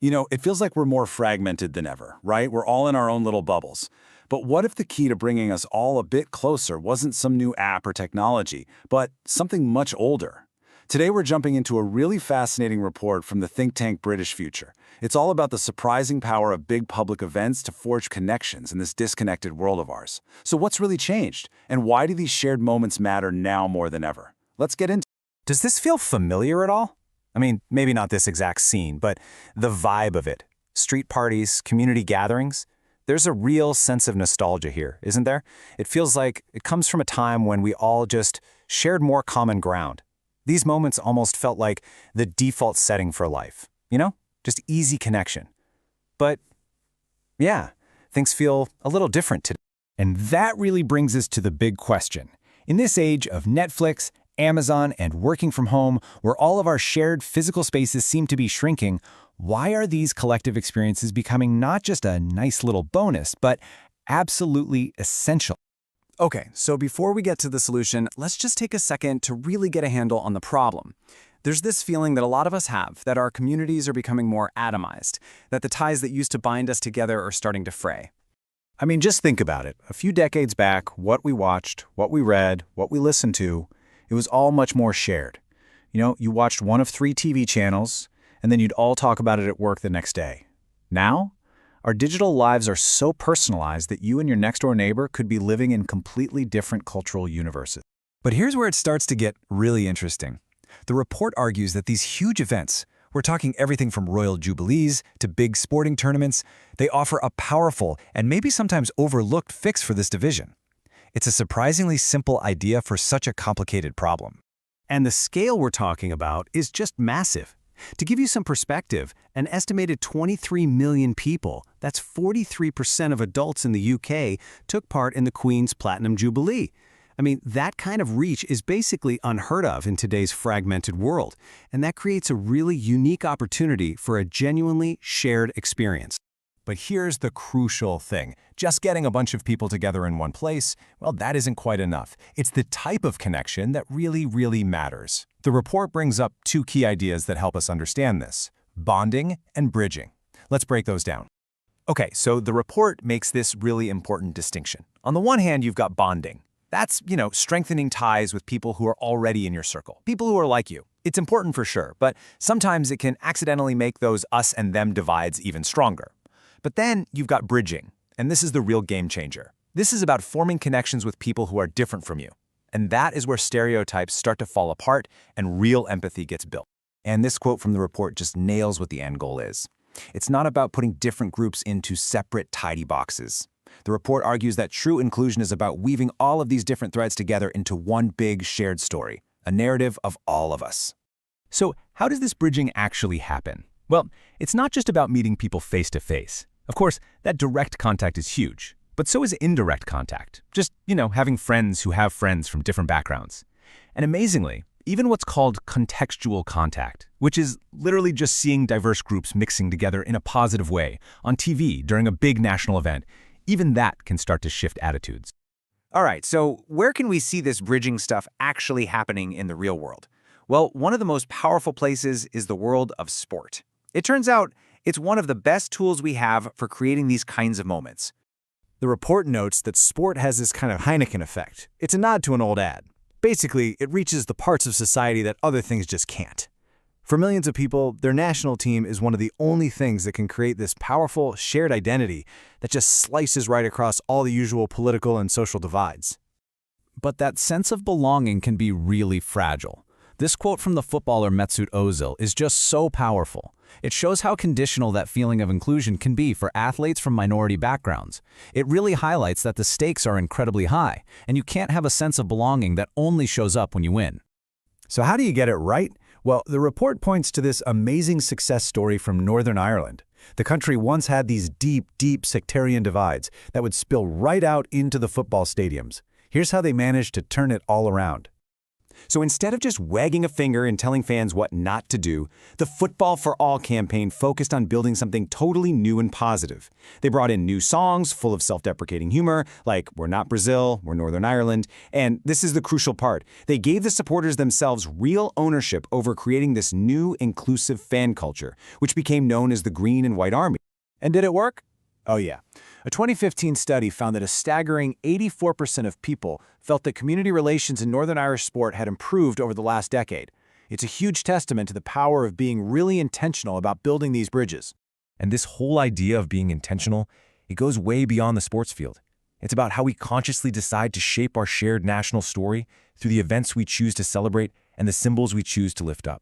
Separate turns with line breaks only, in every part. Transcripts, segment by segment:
It feels like we're more fragmented than ever, right? We're all in our own little bubbles. But what if the key to bringing us all a bit closer wasn't some new app or technology, but something much older? Today we're jumping into a really fascinating report from the think tank British Future. It's all about the surprising power of big public events to forge connections in this disconnected world of ours. So what's really changed? And why do these shared moments matter now more than ever? Let's get into it.
Does this feel familiar at all? I mean, maybe not this exact scene, but the vibe of it. Street parties, community gatherings. There's a real sense of nostalgia here, isn't there? It feels like it comes from a time when we all just shared more common ground. These moments almost felt like the default setting for life, Just easy connection. But yeah, things feel a little different today.
And that really brings us to the big question. In this age of Netflix, Amazon, and working from home, where all of our shared physical spaces seem to be shrinking, why are these collective experiences becoming not just a nice little bonus, but absolutely essential?
Okay, so before we get to the solution, let's just take a second to really get a handle on the problem. There's this feeling that a lot of us have, that our communities are becoming more atomized, that the ties that used to bind us together are starting to fray.
I mean, just think about it. A few decades back, what we watched, what we read, what we listened to, it was all much more shared. You watched one of 3 TV channels, and then you'd all talk about it at work the next day. Now, our digital lives are so personalized that you and your next-door neighbor could be living in completely different cultural universes.
But here's where it starts to get really interesting. The report argues that these huge events, we're talking everything from royal jubilees to big sporting tournaments, they offer a powerful and maybe sometimes overlooked fix for this division. It's a surprisingly simple idea for such a complicated problem.
And the scale we're talking about is just massive. To give you some perspective, an estimated 23 million people, that's 43% of adults in the UK, took part in the Queen's Platinum Jubilee. I mean, that kind of reach is basically unheard of in today's fragmented world, and that creates a really unique opportunity for a genuinely shared experience.
But here's the crucial thing. Just getting a bunch of people together in one place, well, that isn't quite enough. It's the type of connection that really matters. The report brings up 2 key ideas that help us understand this: bonding and bridging. Let's break those down. Okay, so the report makes this really important distinction. On the one hand, you've got bonding. That's, strengthening ties with people who are already in your circle, people who are like you. It's important for sure, but sometimes it can accidentally make those us and them divides even stronger. But then you've got bridging, and this is the real game changer. This is about forming connections with people who are different from you. And that is where stereotypes start to fall apart and real empathy gets built. And this quote from the report just nails what the end goal is. It's not about putting different groups into separate, tidy boxes. The report argues that true inclusion is about weaving all of these different threads together into one big shared story, a narrative of all of us.
So how does this bridging actually happen? Well, it's not just about meeting people face to face. Of course, that direct contact is huge, but so is indirect contact. Just, having friends who have friends from different backgrounds. And amazingly, even what's called contextual contact, which is literally just seeing diverse groups mixing together in a positive way on TV during a big national event, even that can start to shift attitudes.
All right, so where can we see this bridging stuff actually happening in the real world? Well, one of the most powerful places is the world of sport. It turns out it's one of the best tools we have for creating these kinds of moments.
The report notes that sport has this kind of Heineken effect. It's a nod to an old ad. Basically, it reaches the parts of society that other things just can't. For millions of people, their national team is one of the only things that can create this powerful, shared identity that just slices right across all the usual political and social divides.
But that sense of belonging can be really fragile. This quote from the footballer Mesut Ozil is just so powerful. It shows how conditional that feeling of inclusion can be for athletes from minority backgrounds. It really highlights that the stakes are incredibly high, and you can't have a sense of belonging that only shows up when you win.
So how do you get it right? Well, the report points to this amazing success story from Northern Ireland. The country once had these deep sectarian divides that would spill right out into the football stadiums. Here's how they managed to turn it all around.
So instead of just wagging a finger and telling fans what not to do, the Football for All campaign focused on building something totally new and positive. They brought in new songs full of self-deprecating humor, like We're Not Brazil, We're Northern Ireland, and this is the crucial part. They gave the supporters themselves real ownership over creating this new inclusive fan culture, which became known as the Green and White Army.
And did it work? Oh yeah. A 2015 study found that a staggering 84% of people felt that community relations in Northern Irish sport had improved over the last decade. It's a huge testament to the power of being really intentional about building these bridges.
And this whole idea of being intentional, it goes way beyond the sports field. It's about how we consciously decide to shape our shared national story through the events we choose to celebrate and the symbols we choose to lift up.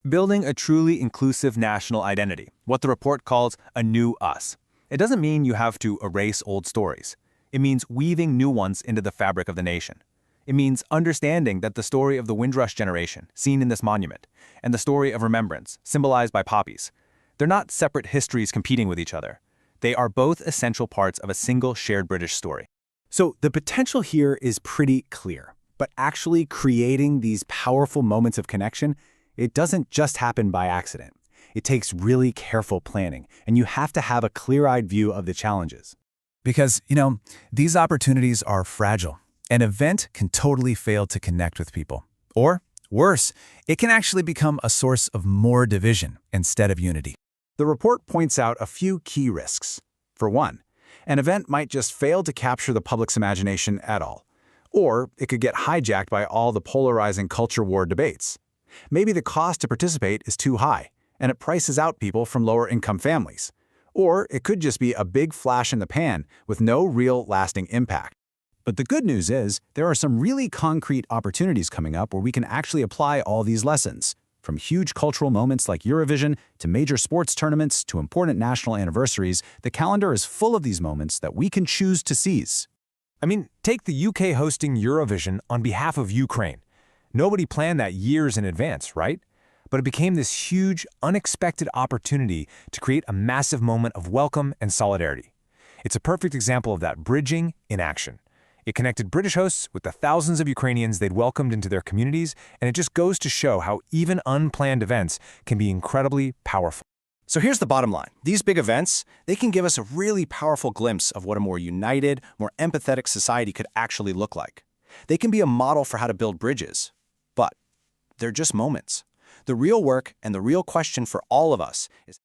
Building a truly inclusive national identity, what the report calls a new us. It doesn't mean you have to erase old stories. It means weaving new ones into the fabric of the nation. It means understanding that the story of the Windrush generation, seen in this monument, and the story of remembrance, symbolized by poppies, they're not separate histories competing with each other. They are both essential parts of a single shared British story.
So the potential here is pretty clear, but actually creating these powerful moments of connection, it doesn't just happen by accident. It takes really careful planning, and you have to have a clear-eyed view of the challenges.
Because, these opportunities are fragile. An event can totally fail to connect with people. Or, worse, it can actually become a source of more division instead of unity.
The report points out a few key risks. For one, an event might just fail to capture the public's imagination at all. Or it could get hijacked by all the polarizing culture war debates. Maybe the cost to participate is too high, and it prices out people from lower-income families. Or it could just be a big flash in the pan with no real lasting impact. But the good news is, there are some really concrete opportunities coming up where we can actually apply all these lessons. From huge cultural moments like Eurovision, to major sports tournaments, to important national anniversaries, the calendar is full of these moments that we can choose to seize.
I mean, take the UK hosting Eurovision on behalf of Ukraine. Nobody planned that years in advance, right? But it became this huge, unexpected opportunity to create a massive moment of welcome and solidarity. It's a perfect example of that bridging in action. It connected British hosts with the thousands of Ukrainians they'd welcomed into their communities, and it just goes to show how even unplanned events can be incredibly powerful.
So here's the bottom line. These big events, they can give us a really powerful glimpse of what a more united, more empathetic society could actually look like. They can be a model for how to build bridges, but they're just moments. The real work and the real question for all of us is